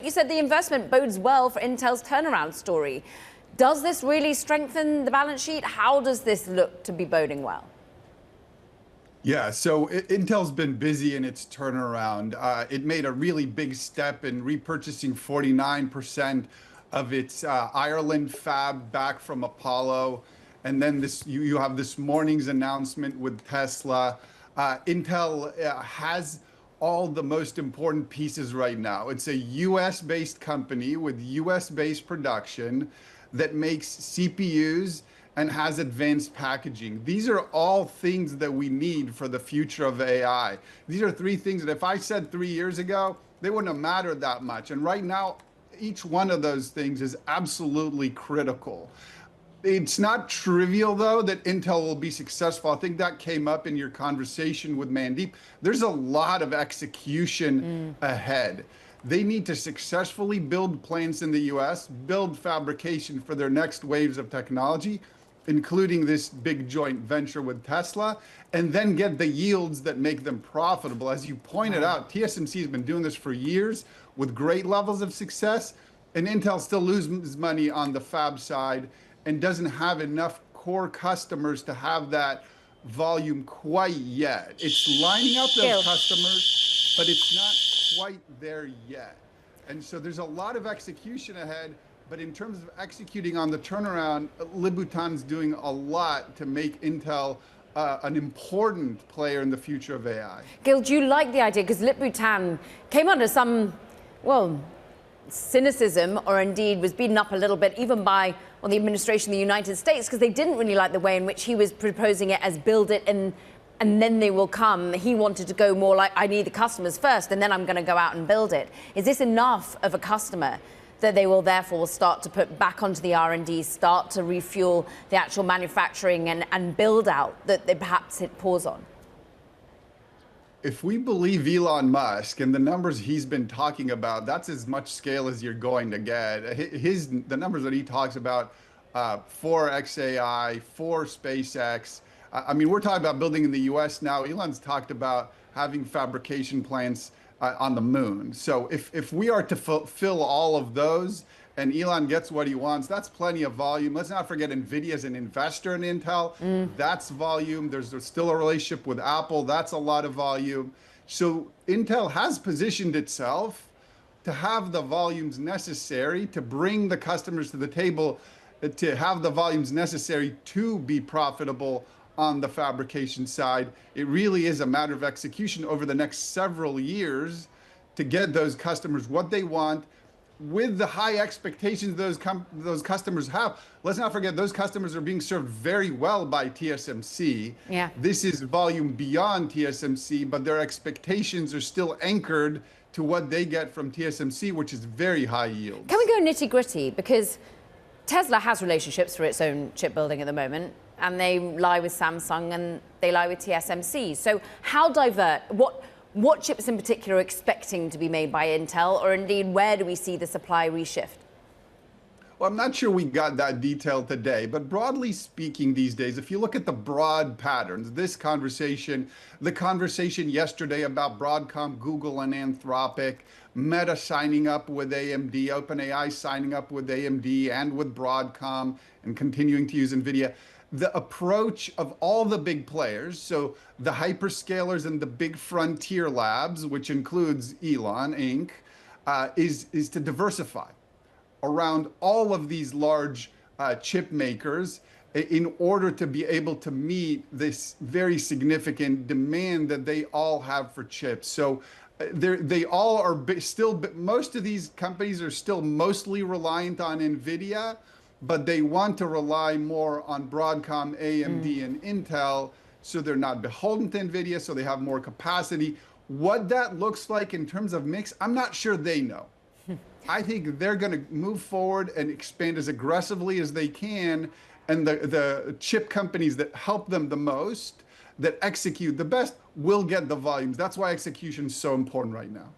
you said the investment bodes well for Intel's turnaround story. Does this really strengthen the balance sheet? How does this look to be boding well? Yeah, so Intel's been busy in its turnaround. It made a really big step in repurchasing 49% of its Ireland fab back from Apollo. And then you have this morning's announcement with Tesla. Intel has all the most important pieces right now. It's a US-based company with US-based production that makes CPUs and has advanced packaging. These are all things that we need for the future of AI. These are three things that if I said 3 years ago, they wouldn't have mattered that much. And right now, each one of those things is absolutely critical. It's not trivial, though, that Intel will be successful. I think that came up in your conversation with Mandeep. There's a lot of execution ahead. They need to successfully build plants in the US, build fabrication for their next waves of technology, including this big joint venture with Tesla, and then get the yields that make them profitable. As you pointed out, TSMC has been doing this for years with great levels of success, and Intel still loses money on the fab side and doesn't have enough core customers to have that volume quite yet. It's lining up those customers, but it's not quite there yet. And so there's a lot of execution ahead. But in terms of executing on the turnaround, Louboutin's doing a lot to make Intel an important player in the future of AI. Gil, do you like the idea? Because Louboutin came under some, well, cynicism, or indeed was beaten up a little bit, even by the administration in the United States, because they didn't really like the way in which he was proposing it as build it and then they will come. He wanted to go more like, I need the customers first, and then I'm going to go out and build it. Is this enough of a customer that they will therefore start to put back onto the R&D, start to refuel the actual manufacturing and build out that they perhaps hit pause on? If we believe Elon Musk and the numbers he's been talking about, that's as much scale as you're going to get. The numbers that he talks about for XAI, for SpaceX, I mean, we're talking about building in the US now. Elon's talked about having fabrication plants on the moon. So if we are to fulfill all of those and Elon gets what he wants, that's plenty of volume. Let's not forget NVIDIA is an investor in Intel. That's volume. There's still a relationship with Apple. That's a lot of volume. So Intel has positioned itself to have the volumes necessary to bring the customers to the table, to have the volumes necessary to be profitable on the fabrication side. It really is a matter of execution over the next several years to get those customers what they want with the high expectations those customers have. Let's not forget those customers are being served very well by TSMC. Yeah. This is volume beyond TSMC, but their expectations are still anchored to what they get from TSMC, which is very high yield. Can we go nitty gritty? Because Tesla has relationships for its own chip building at the moment, and they lie with Samsung and they lie with TSMC. So how divert? What chips in particular are expecting to be made by Intel, or indeed where do we see the supply reshift? Well, I'm not sure we got that detail today, but broadly speaking these days, if you look at the broad patterns, the conversation yesterday about Broadcom, Google, and Anthropic, Meta signing up with AMD, OpenAI signing up with AMD and with Broadcom, and continuing to use NVIDIA. The approach of all the big players, so the hyperscalers and the big frontier labs, which includes Elon Inc., is to diversify around all of these large chip makers in order to be able to meet this very significant demand that they all have for chips. So they all are still, most of these companies are still mostly reliant on NVIDIA, but they want to rely more on Broadcom, AMD, and Intel, so they're not beholden to NVIDIA, so they have more capacity. What that looks like in terms of mix, I'm not sure they know. I think they're going to move forward and expand as aggressively as they can, and the chip companies that help them the most, that execute the best, will get the volumes. That's why execution is so important right now.